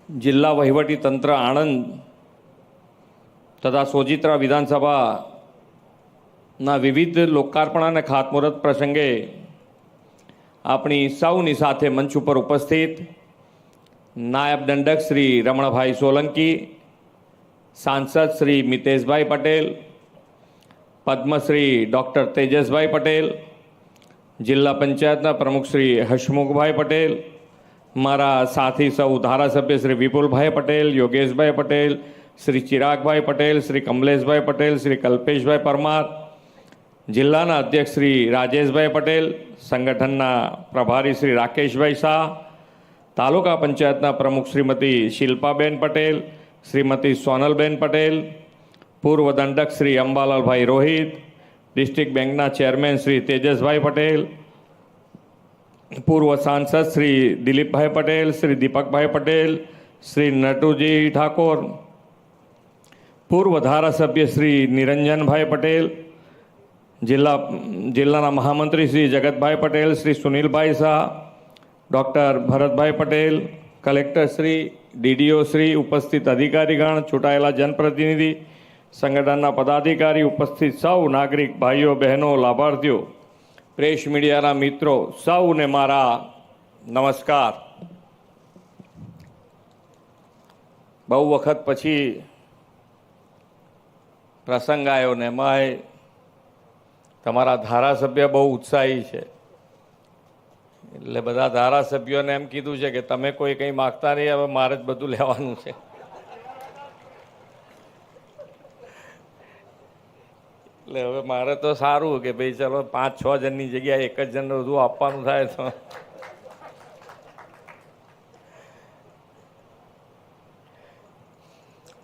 જિલ્લા વહીવટી તંત્ર આણંદ તથા સોજિત્રા વિધાનસભાના વિવિધ લોકાર્પણ અને ખાતમુહૂર્ત પ્રસંગે આપણી સૌની સાથે મંચ ઉપર ઉપસ્થિત નાયબ દંડક શ્રી રમણભાઈ સોલંકી, સાંસદ શ્રી મિતેશભાઈ પટેલ, પદ્મશ્રી ડૉક્ટર તેજસભાઈ પટેલ, જિલ્લા પંચાયતના પ્રમુખ શ્રી હસમુખભાઈ પટેલ, મારા સાથી સૌ ધારાસભ્ય શ્રી વિપુલભાઈ પટેલ, યોગેશભાઈ પટેલ, શ્રી ચિરાગભાઈ પટેલ, શ્રી કમલેશભાઈ પટેલ, શ્રી કલ્પેશભાઈ પરમાર, જિલ્લાના અધ્યક્ષ શ્રી રાજેશભાઈ પટેલ, સંગઠનના પ્રભારી શ્રી રાકેશભાઈ શાહ, તાલુકા પંચાયતના પ્રમુખ શ્રીમતી શિલ્પાબેન પટેલ, શ્રીમતી સોનલબેન પટેલ, પૂર્વ દંડક શ્રી અંબાલાલભાઈ રોહિત, ડિસ્ટ્રિક્ટ બેંકના ચેરમેન શ્રી તેજસભાઈ પટેલ, પૂર્વ સાંસદ શ્રી દિલીપભાઈ પટેલ, શ્રી દીપકભાઈ પટેલ, શ્રી નટુજી ઠાકોર, પૂર્વ ધારાસભ્ય શ્રી નિરંજનભાઈ પટેલ, જિલ્લાના મહામંત્રી Shri Jagatbhai Patel, Shri Sunilbhai Shah, doctor Bharatbhai Patel, collector Shri, DDO Shri, ઉપસ્થિત અધિકારીગણ, ચૂંટાયેલા જનપ્રતિનિધિ, સંગઠનના પદાધિકારી, ઉપસ્થિત સૌ નાગરિક ભાઈઓ બહેનો, લાભાર્થીઓ, પ્રેસ મીડિયાના મિત્રો, સૌને મારા નમસ્કાર. બહુ વખત પછી પ્રસંગ આવ્યો ને એમાંય તમારા ધારાસભ્ય બહુ ઉત્સાહી છે, એટલે બધા ધારાસભ્યોને એમ કીધું છે કે તમે કોઈ કંઈ માગતા નહીં, હવે મારે જ બધું લેવાનું છે. એટલે હવે મારે તો સારું કે ભાઈ ચલો 5-6 જણની જગ્યાએ એક જ જણને બધું આપવાનું થાય તો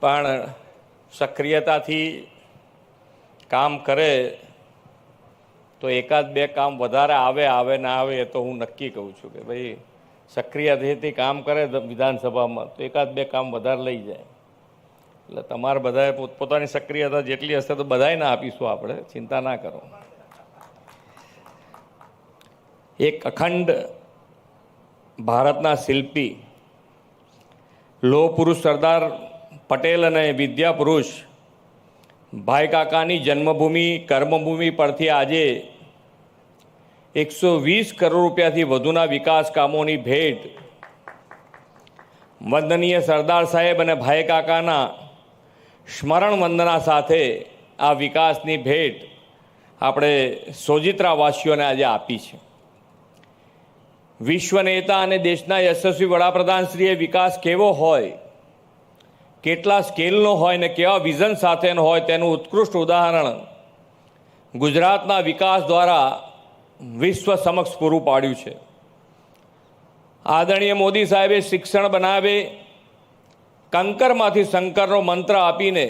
પણ સક્રિયતાથી કામ કરે તો એકાદ બે કામ વધારે આવે ના આવે એ તો હું નક્કી કહું છું કે ભાઈ સક્રિયતાથી કામ કરે વિધાનસભામાં તો એકાદ બે કામ વધારે લઈ જાય. એટલે તમારે બધાએ પોતપોતાની સક્રિયતા જેટલી હશે તો બધાને આપીશું આપણે, ચિંતા ના કરો. એક અખંડ ભારતના શિલ્પી લોહ પુરુષ સરદાર પટેલ અને વિદ્યા પુરુષ ભાઈ કાકાની જન્મભૂમિ કર્મભૂમિ પરથી આજે 120 કરોડ રૂપિયાથી વધુના વિકાસ કામોની ભેટ વંદનીય સરદાર સાહેબ અને ભાઈ કાકાના સ્મરણ વંદના સાથે આ વિકાસની ભેટ આપણે સોજિત્રાવાસીઓને આજે આપી છે. વિશ્વ નેતા અને દેશના યશસ્વી વડાપ્રધાનશ્રીએ વિકાસ કેવો હોય, કેટલા સ્કેલનો હોય ને કેવા વિઝન સાથેનો હોય તેનું ઉત્કૃષ્ટ ઉદાહરણ ગુજરાતના વિકાસ દ્વારા વિશ્વ સમક્ષ પૂરું પાડ્યું છે. આદરણીય મોદી સાહેબે શિક્ષણ બનાવે કંકરમાંથી શંકરનો મંત્ર આપીને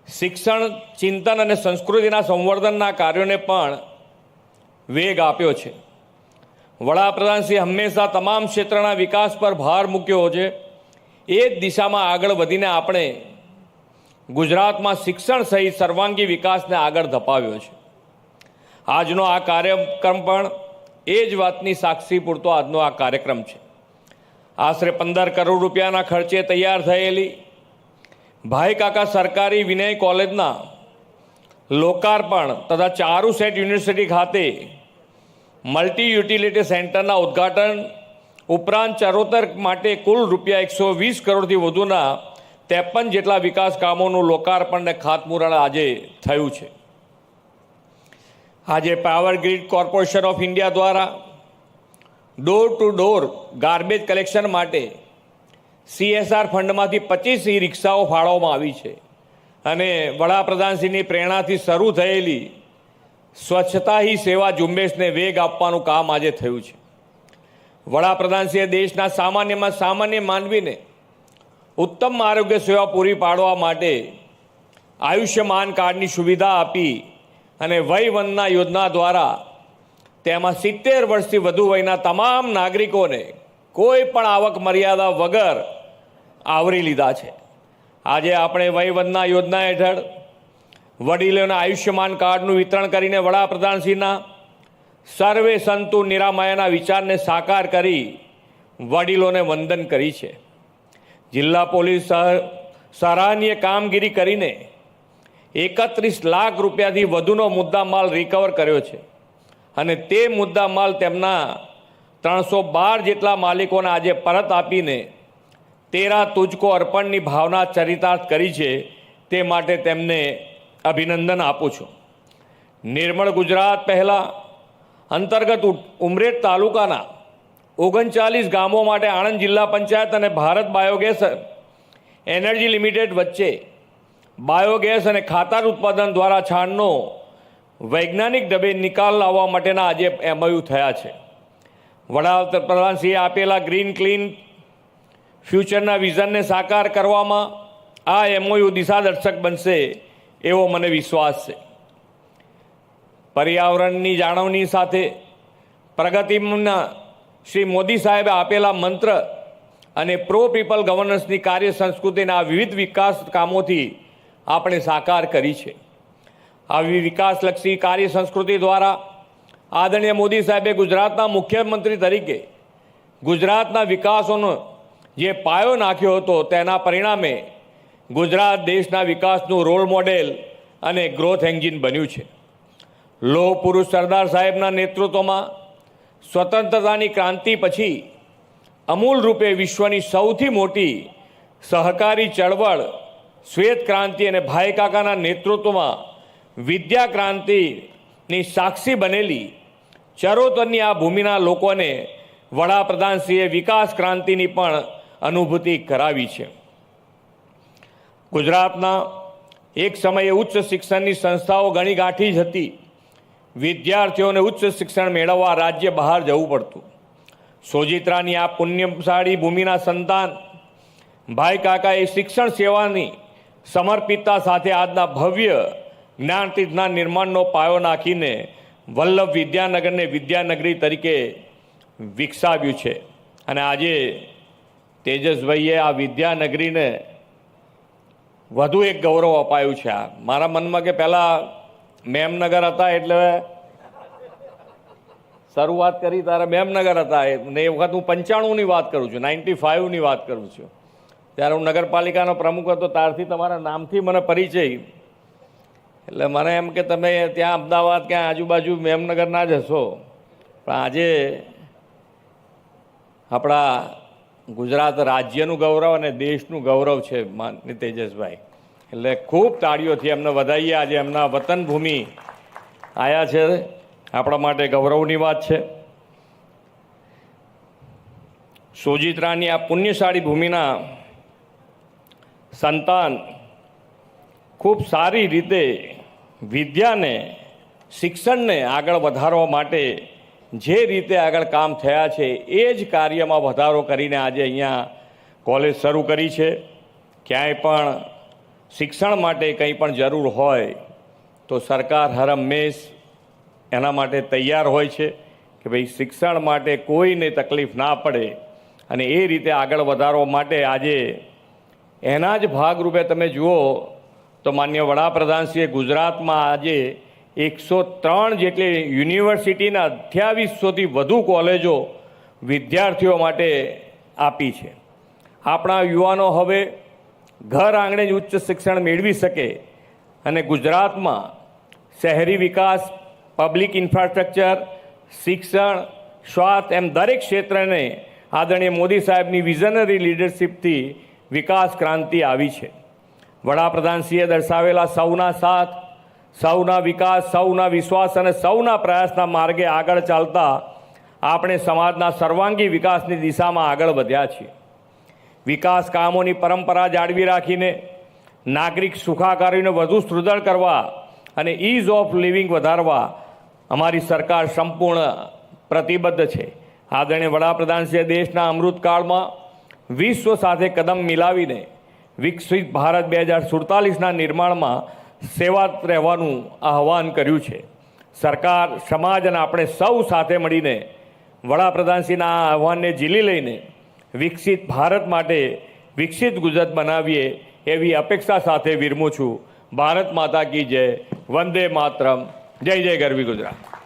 શિક્ષણ, ચિંતન અને સંસ્કૃતિના સંવર્ધનના કાર્યોને પણ વેગ આપ્યો છે. વડાપ્રધાનશ્રી હંમેશા તમામ ક્ષેત્રના વિકાસ પર ભાર મૂક્યો છે. એ જ દિશામાં આગળ વધીને આપણે ગુજરાતમાં શિક્ષણ સહિત સર્વાંગી વિકાસને આગળ ધપાવ્યો છે. આજનો આ કાર્યક્રમ પણ એ જ વાતની સાક્ષી પૂરતો આજનો આ કાર્યક્રમ છે. આશરે 15 કરોડ રૂપિયાના ખર્ચે તૈયાર થયેલી ભાઈ કાકા સરકારી વિનય કોલેજના લોકાર્પણ તથા ચારુસેટ યુનિવર્સિટી ખાતે મલ્ટી યુટિલિટી સેન્ટરના ઉદ્ઘાટન ઉપરાંત ચરોતર માટે કુલ રૂપિયા 120 કરોડથી વધુના 53 જેટલા વિકાસ કામોનું લોકાર્પણ અને ખાતમુહૂર્ત આજે થયું છે. આજે power grid corporation of India દ્વારા door to door garbage collection માટે CSR ફંડમાંથી 25 ઈ-રિક્ષાઓ ફાળવવામાં આવી છે અને વડાપ્રધાનશ્રીની પ્રેરણાથી શરૂ થયેલી સ્વચ્છતા હી સેવા ઝુંબેશને વેગ આપવાનું કામ આજે થયું છે. વડાપ્રધાનશ્રીએ દેશના સામાન્યમાં સામાન્ય માનવીને ઉત્તમ આરોગ્ય સેવા પૂરી પાડવા માટે આયુષ્યમાન કાર્ડની સુવિધા આપી અને વય વંદના યોજના દ્વારા તેમાં 70 વર્ષથી વધુ વયના તમામ નાગરિકોને કોઈ પણ આવક મર્યાદા વગર આવરી લીધા છે. આજે આપણે વય વંદના યોજના હેઠળ વડીલોના આયુષ્યમાન કાર્ડનું વિતરણ કરીને વડાપ્રધાનશ્રીના સર્વે સંતુ નિરામયના વિચારને સાકાર કરી વડીલોને વંદન કરી છે. જિલ્લા પોલીસ સરાહનીય કામગીરી કરીને 31 લાખ રૂપિયાથી વધુનો મુદ્દામાલ રિકવર કર્યો છે અને તે મુદ્દામાલ તેમના 312 જેટલા માલિકોને આજે પરત આપીને 13 તુજકો અર્પણની ભાવના ચરિતાર્થ કરી છે. તે માટે તેમને અભિનંદન આપું છું. નિર્મળ ગુજરાત પહેલાં અંતર્ગત ઉમરેઠ તાલુકાના 39 ગામો માટે આણંદ જિલ્લા પંચાયત અને ભારત બાયોગેસ એનર્જી લિમિટેડ વચ્ચે બાયોગેસ અને ખાતર ઉત્પાદન દ્વારા છાણનો વૈજ્ઞાનિક ઢબે નિકાલ લાવવા માટેના આજે એમઓયુ થયા છે. વડાપ્રધાનશ્રીએ આપેલા ગ્રીન ક્લીન ફ્યુચરના વિઝનને સાકાર કરવામાં આ એમઓયુ દિશાદર્શક બનશે એવો મને વિશ્વાસ છે. પર્યાવરણની જાળવણી સાથે પ્રગતિના શ્રી મોદી સાહેબે આપેલા મંત્ર અને પ્રો પીપલ ગવર્નન્સની કાર્ય સંસ્કૃતિના વિવિધ વિકાસ કામોથી આપણે સાકાર કરી છે. આવી વિકાસલક્ષી કાર્ય સંસ્કૃતિ દ્વારા આદરણીય મોદી સાહેબે ગુજરાતના મુખ્યમંત્રી તરીકે ગુજરાતના વિકાસોનો જે પાયો નાખ્યો હતો તેના પરિણામે ગુજરાત દેશના વિકાસનું રોલ મોડેલ અને ગ્રોથ એન્જિન બન્યું છે. લોહ પુરુષ સરદાર સાહેબના નેતૃત્વમાં સ્વતંત્રતાની ક્રાંતિ પછી અમૂલ રૂપે વિશ્વની સૌથી મોટી સહકારી ચળવળ શ્વેત ક્રાંતિ અને ભાઈ કાકાના નેતૃત્વમાં વિદ્યા ક્રાંતિની સાક્ષી બનેલી ચરોતરની આ ભૂમિના લોકોને વડાપ્રધાનશ્રીએ વિકાસ ક્રાંતિની પણ અનુભૂતિ કરાવી છે. ગુજરાતના એક સમયે ઉચ્ચ શિક્ષણની સંસ્થાઓ ઘણી ગાંઠી જ હતી. વિદ્યાર્થીઓને ઉચ્ચ શિક્ષણ મેળવવા રાજ્ય બહાર જવું પડતું. સોજિત્રાની આ પુણ્યશાળી ભૂમિના સંતાન ભાઈ કાકાએ શિક્ષણ સેવાની સમર્પિતતા સાથે આજના ભવ્ય જ્ઞાનતીર્થના નિર્માણનો પાયો નાખીને વલ્લભ વિદ્યાનગરને વિદ્યાનગરી તરીકે વિકસાવ્યું છે. અને આજે તેજસભાઈએ આ વિદ્યાનગરીને વધુ એક ગૌરવ અપાયું છે. આ મારા મનમાં કે પહેલાં મેમનગર હતા એટલે શરૂઆત કરી ત્યારે મેમનગર હતા ને એ વખત હું 95ની વાત કરું છું, 95ની વાત કરું છું. ત્યારે હું નગરપાલિકાનો પ્રમુખ હતો ત્યારથી તમારા નામથી મને પરિચય. એટલે મને એમ કે તમે ત્યાં અમદાવાદ ક્યાં આજુબાજુ મેમનગર ના જ હશો, પણ આજે આપણા ગુજરાત રાજ્યનું ગૌરવ અને દેશનું ગૌરવ છે માનનીય તેજસભાઈ. એટલે ખૂબ તાળીઓથી એમને વધાવીએ. આજે એમના વતન ભૂમિ આવ્યા છે, આપણા માટે ગૌરવની વાત છે. સોજિત્રાની આ પુણ્યશાળી ભૂમિના સંતાન ખૂબ સારી રીતે વિદ્યાને શિક્ષણને આગળ વધારવા માટે જે રીતે આગળ કામ થયા છે એ જ કાર્યમાં વધારો કરીને આજે અહીંયા કોલેજ શરૂ કરી છે. ક્યાંય પણ શિક્ષણ માટે કંઈ પણ જરૂર હોય તો સરકાર હર હંમેશ એના માટે તૈયાર હોય છે કે ભાઈ શિક્ષણ માટે કોઈને તકલીફ ના પડે અને એ રીતે આગળ વધારવા માટે આજે એના જ ભાગરૂપે તમે જુઓ તો માનનીય વડાપ્રધાનશ્રીએ ગુજરાતમાં આજે 103 જેટલી યુનિવર્સિટીના 2800થી વધુ કોલેજો વિદ્યાર્થીઓ માટે આપી છે. આપણા યુવાનો હવે ઘર આંગણે જ ઉચ્ચ શિક્ષણ મેળવી શકે અને ગુજરાતમાં શહેરી વિકાસ, પબ્લિક ઇન્ફ્રાસ્ટ્રક્ચર, શિક્ષણ, સ્વાસ્થ્ય એમ દરેક ક્ષેત્રને આદરણીય મોદી સાહેબની વિઝનરી લીડરશીપથી વિકાસ ક્રાંતિ આવી છે. વડાપ્રધાનશ્રીએ દર્શાવેલા સૌના સાથ, સૌના વિકાસ, સૌના વિશ્વાસ અને સૌના પ્રયાસના માર્ગે આગળ ચાલતા આપણે સમાજના સર્વાંગી વિકાસની દિશામાં આગળ વધ્યા છીએ. વિકાસ કામોની પરંપરા જાળવી રાખીને નાગરિક સુખાકારીને વધુ સુદૃઢ કરવા અને ઇઝ ઓફ લિવિંગ વધારવા અમારી સરકાર સંપૂર્ણ પ્રતિબદ્ધ છે. આદરણીય વડાપ્રધાનશ્રીએ દેશના અમૃતકાળમાં વિશ્વ સાથે કદમ મિલાવીને વિકસિત ભારત 2047ના નિર્માણમાં સેવાત રહેવાનું આહ્વાન કર્યું છે. સરકાર, સમાજ અને આપણે સૌ સાથે મળીને વડાપ્રધાનશ્રીના આ આહ્વાનને ઝીલી લઈને વિકસિત ભારત માટે વિકસિત ગુજરાત બનાવીએ એવી અપેક્ષા સાથે વિરમું છું. ભારત માતા કી જય. વંદે માતરમ. જય જય ગરવી ગુજરાત.